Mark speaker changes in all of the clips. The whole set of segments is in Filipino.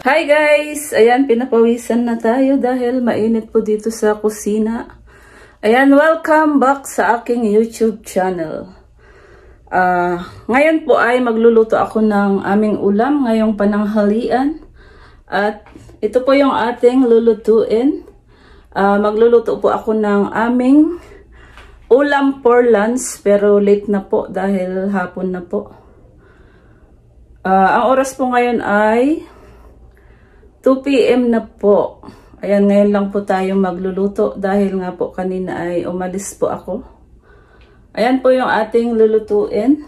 Speaker 1: Hi guys! Ayan, pinapawisan na tayo dahil mainit po dito sa kusina. Ayan, welcome back sa aking YouTube channel. Ngayon po ay magluluto ako ng aming ulam ngayong pananghalian. At ito po yung ating lulutuin. Magluluto po ako ng aming ulam for lunch pero late na po dahil hapon na po. Ang oras po ngayon ay 2 PM na po. Ayan, ngayon lang po tayo magluluto dahil nga po kanina ay umalis po ako. Ayan po yung ating lulutuin.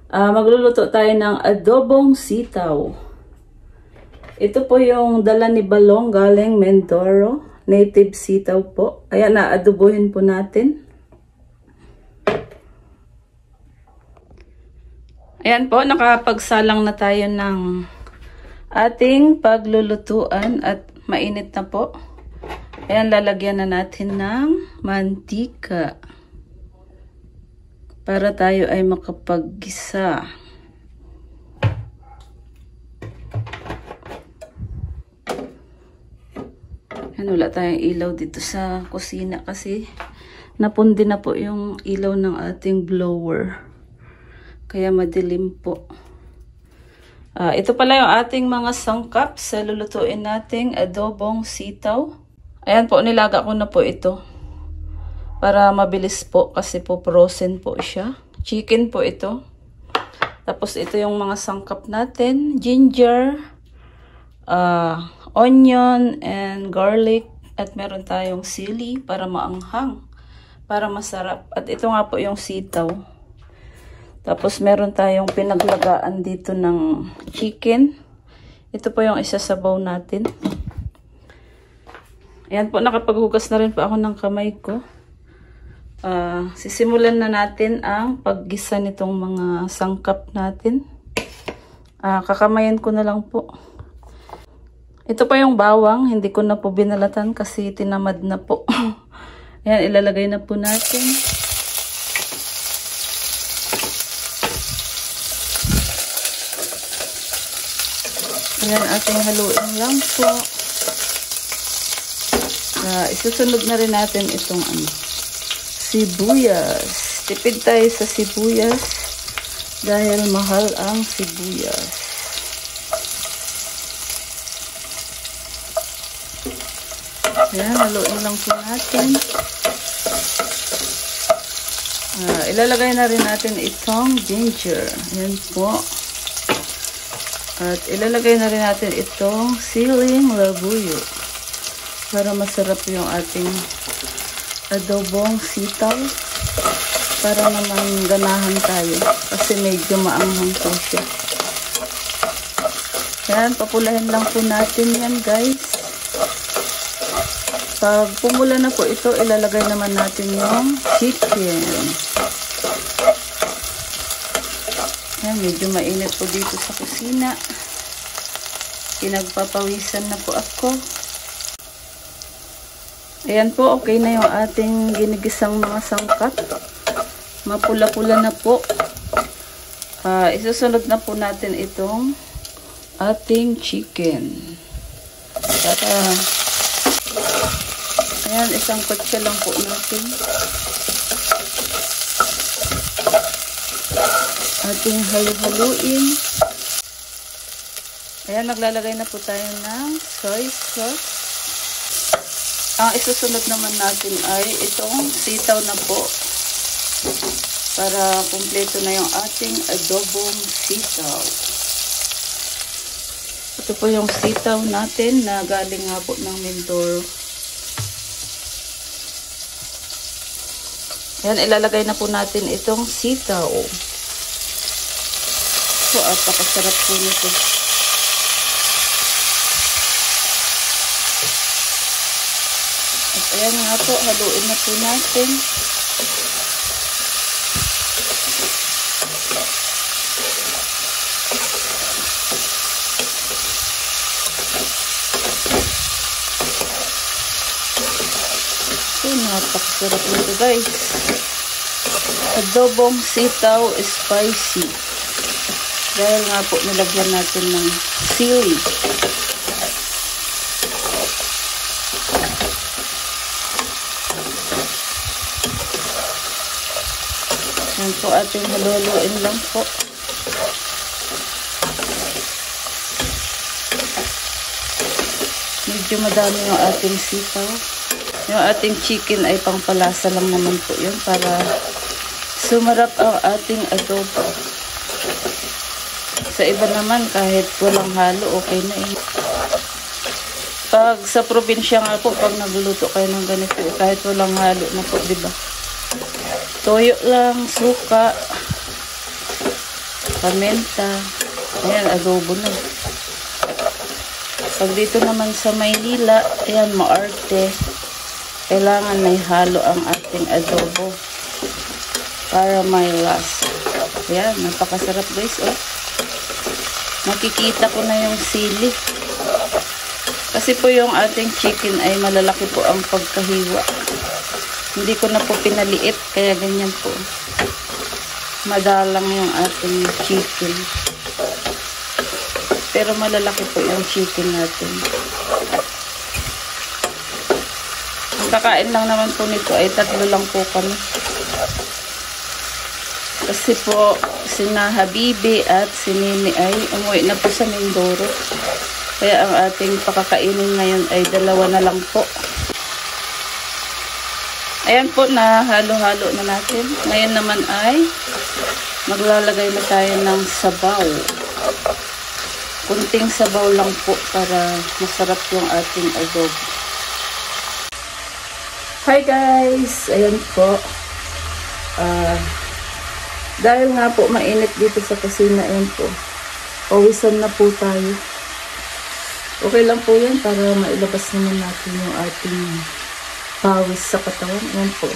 Speaker 1: Magluluto tayo ng adobong sitaw. Ito po yung dala ni Balong galing Mindoro. Native sitaw po. Ayan, adobohin po natin. Ayan po, nakapagsalang na tayo ng ating paglulutuan at mainit na po. Ayan, lalagyan na natin ng mantika para tayo ay makapaggisa. Ayan, wala tayong ilaw dito sa kusina kasi napundi na po yung ilaw ng ating blower. Kaya madilim po. Ito pala yung ating mga sangkap sa lulutuin nating adobong sitaw. Ayan po, nilaga ko na po ito. Para mabilis po kasi po frozen po siya. Chicken po ito. Tapos ito yung mga sangkap natin. Ginger, onion, and garlic. At meron tayong sili para maanghang. Para masarap. At ito nga po yung sitaw. Tapos meron tayong pinaglagaan dito ng chicken. Ito po yung isasabaw natin. Ayan po, nakapaghugas na rin po ako ng kamay ko. Sisimulan na natin ang paggisa nitong mga sangkap natin. Kakamayan ko na lang po. Ito po yung bawang. Hindi ko na po binalatan kasi tinamad na po. Ayan, ilalagay na po natin. Ayan, ating haluin lang po. Isusunod na rin natin itong sibuyas. Tipid tayo sa sibuyas dahil mahal ang sibuyas. Ayan, haluin lang po natin. Ilalagay na rin natin itong ginger. Ayan po. At ilalagay na rin natin itong siling labuyo para masarap yung ating adobong sitaw. Para naman ganahan tayo kasi medyo maanghang po siya. Yan, papulahin lang po natin yan guys. Pag pumula na po ito, ilalagay naman natin yung chicken. Ayan, medyo mainit po dito sa kusina. Pinagpapawisan na po ako. Ayan po, okay na yung ating ginigisang mga sangkap. Mapula-pula na po. Isusunod na po natin itong ating chicken. Ayan, isang kutsa lang po natin. Ating halu-haluin. Ayan, maglalagay na po tayo ng soy sauce. Ang isusunod naman natin ay itong sitaw na po. Para kumpleto na yung ating adobong sitaw. Ito po yung sitaw natin na galing nga po ng Mindoro. Ayan, ilalagay na po natin itong sitaw. So, napakasarap po nito. At ayan nga po, haluin na po natin. So, napakasarap nito guys. Adobong sitaw spicy. Dahil nga po nilagyan natin ng sili. Yan po ating haluhaluin lang po. Medyo madami yung ating sitaw. Yung ating chicken ay pangpalasa lang naman po yun para sumarap ang ating adobo. Sa iba naman kahit walang halo okay na eh. Pag sa probinsya nga po, pag nagluluto kayo ng ganito, kahit walang halo na po, diba? Toyo lang, suka, paminta, ayan, adobo na. Pag dito naman sa Maynila, ayan, maarte, kailangan may halo ang ating adobo para may lasa. Ayan, napakasarap guys, oh. Nakikita ko na yung sili. Kasi po yung ating chicken ay malalaki po ang pagkahiwa. Hindi ko na po pinaliit, kaya ganyan po. Madalang yung ating chicken. Pero malalaki po yung chicken natin. Ang kakain lang naman po nito ay 3 lang po kami. Kasi po, sina Habibi at si Nini ay umuwi na po sa Mindoro. Kaya ang ating pakakainin ngayon ay 2 na lang po. Ayan po, na halo-halo na natin. Ngayon naman ay maglalagay na tayo ng sabaw. Kunting sabaw lang po para masarap yung ating adobo. Hi guys! Ayan po. Dahil nga po mainit dito sa kusina, ayan po. Pawisan na po tayo. Okay lang po yan para mailabas naman natin yung ating pawis sa katawan. Ayan po.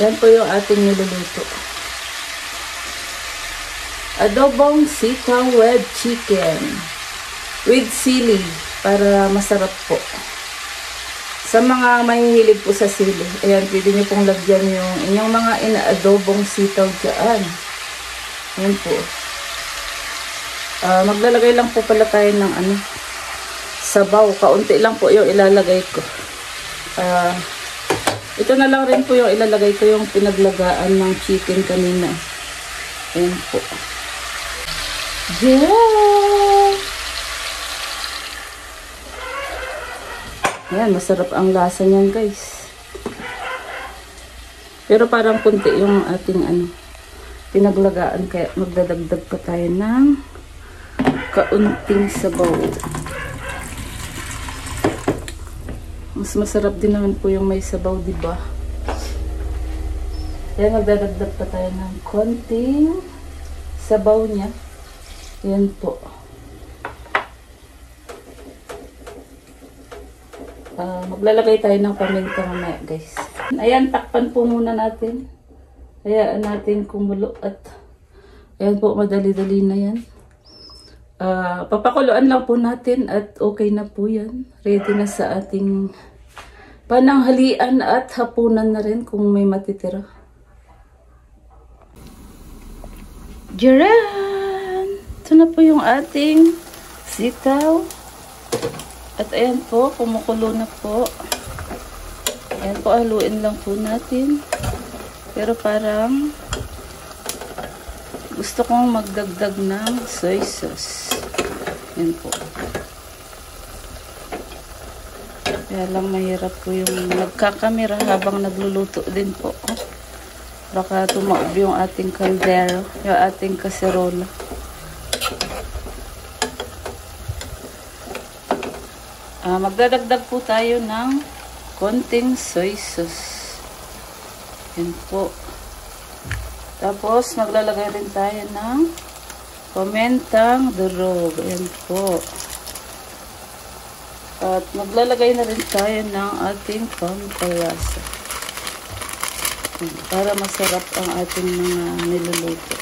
Speaker 1: Ayan po yung ating niluluto. Adobong sitaw with chicken with sili para masarap po. Sa mga mahihilig po sa sili, ayan, pwede nyo pong lagyan yung inyong mga ina-adobong sitaw dyan. Ayan po. Maglalagay lang po pala tayo ng sabaw. Kaunti lang po yung ilalagay ko. Ito na lang rin po yung ilalagay ko, yung pinaglagaan ng chicken kanina. Ayan po. Yeah! Ayan, masarap ang lasa niyan guys. Pero parang kunti yung ating pinaglagaan, kaya magdadagdag pa tayo ng kaunting sabaw. Mas masarap din naman po yung may sabaw, diba? Kaya magdadagdag pa tayo ng konting sabaw niya. Ayan po. Maglalagay tayo ng paminta mamaya guys. Ayan, takpan po muna natin. Hayaan natin kumulo at ayan po, madali-dali na yan. Papakuluan lang po natin at okay na po yan. Ready na sa ating pananghalian at hapunan na rin kung may matitira. Jaran! Ito na po yung ating sitaw. At ayan po, kumukulo na po. Ayan po, haluin lang po natin. Pero parang gusto kong magdagdag ng soy sauce. Ayan po. Kaya lang mahirap po yung nagkakamera habang nagluluto din po. Baka tumaob yung ating kaldero, yung ating kaserola. Magdadagdag po tayo ng konting soy sauce. Yan po. Tapos, maglalagay rin tayo ng pamintang durog. Ayan po. At maglalagay na rin tayo ng ating pampalasa. Para masarap ang ating mga niluluto.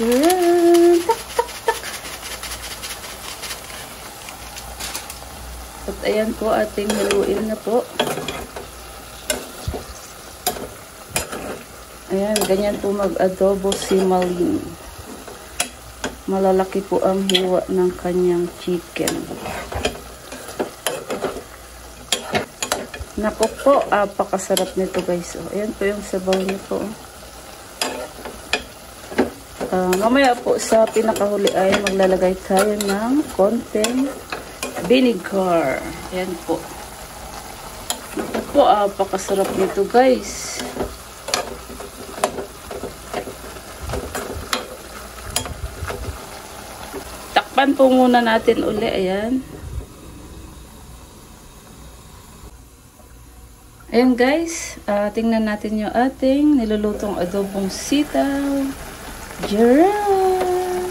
Speaker 1: Girl! Tak, tak, tak! At ayan po, ating haluin na po. Ayan, ganyan po mag-adobo si Malin. Malalaki po ang hiwa ng kanyang chicken. Naku po, apakasarap nito guys. Oh, ayan po yung sabaw niyo po. Mamaya po sa pinakahuli ay maglalagay tayo ng konting vinegar. Ayan po. Naku po, apakasarap nito guys. Takpan po muna natin uli. Ayan. Ayan guys, tingnan natin yung ating nilulutong adobong sitaw. Jarrah!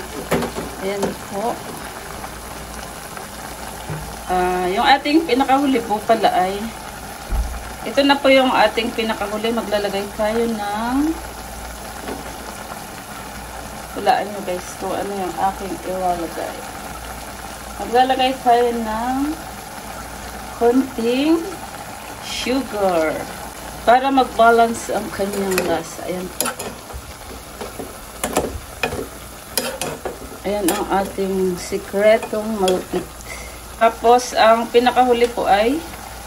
Speaker 1: Ayan po. Yung ating pinakahuli po pala ay, ito na po yung ating pinakahuli. Maglalagay tayo ng, hulaan nyo guys kung ano yung aking ilalagay. Maglalagay tayo ng konting sugar para mag-balance ang kanyang lasa. Ayan po. Ayan ang ating sikretong malupit. Tapos ang pinakahuli po ay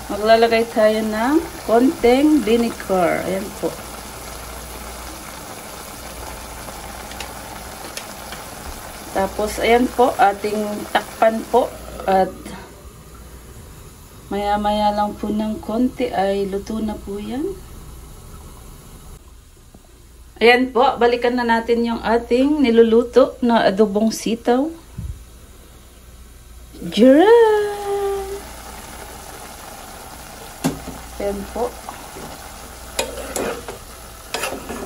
Speaker 1: maglalagay tayo ng konting vinegar. Ayan po. Tapos ayan po, ating takpan po at maya-maya lang po ng konti ay luto na po yan. Ayan po, balikan na natin yung ating niluluto na adobong sitaw. Jarrah! Ayan po.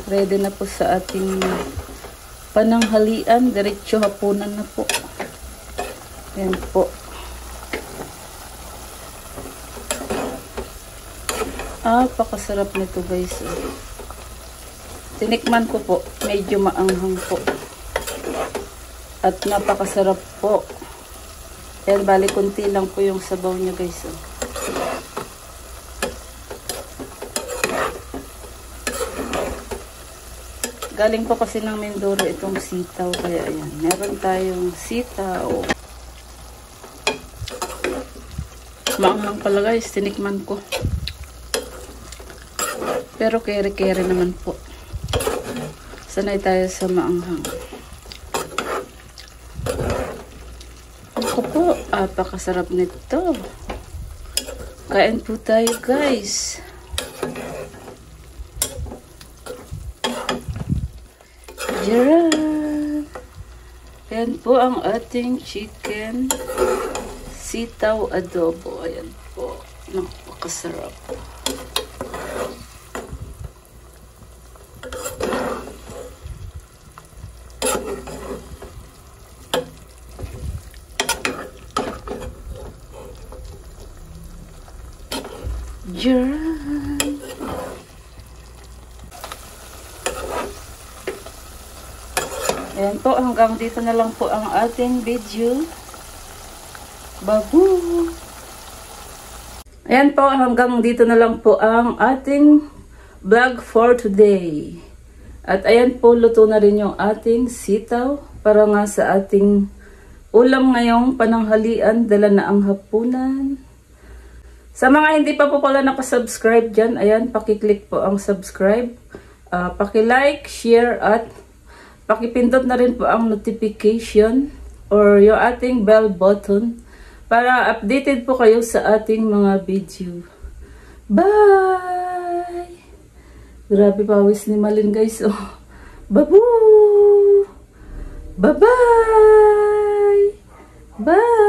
Speaker 1: Ready na po sa ating pananghalian. Diretso hapunan na po. Ayan po. Pakasarap nito guys. Tinikman ko po, medyo maanghang po. At napakasarap po. Ayan, bali kunti lang po yung sabaw niya guys. Galing po kasi ng Mindoro itong sitaw. Kaya ayan, meron tayong sitaw. Maanghang pala guys, tinikman ko. Pero kere-kere naman po. Sanay tayo sa maanghang. Ako po, apakasarap nito. Kain po tayo guys. Jarrah! Ayan po ang ating chicken sitaw adobo. Ayan po. Napakasarap. Jarrah! Ayan po, hanggang dito na lang po ang ating video. Babu! Ayan po, hanggang dito na lang po ang ating vlog for today. At ayan po, luto na rin yung ating sitaw para nga sa ating ulam ngayong pananghalian, dala na ang hapunan. Sa mga hindi pa po pala nakasubscribe dyan, ayan, pakiclick po ang subscribe. Paki-like, share, at pakipindot na rin po ang notification or yung ating bell button para updated po kayo sa ating mga video. Bye! Grabe pawis ni Malin guys. Oh. Babu! Bye-bye! Bye!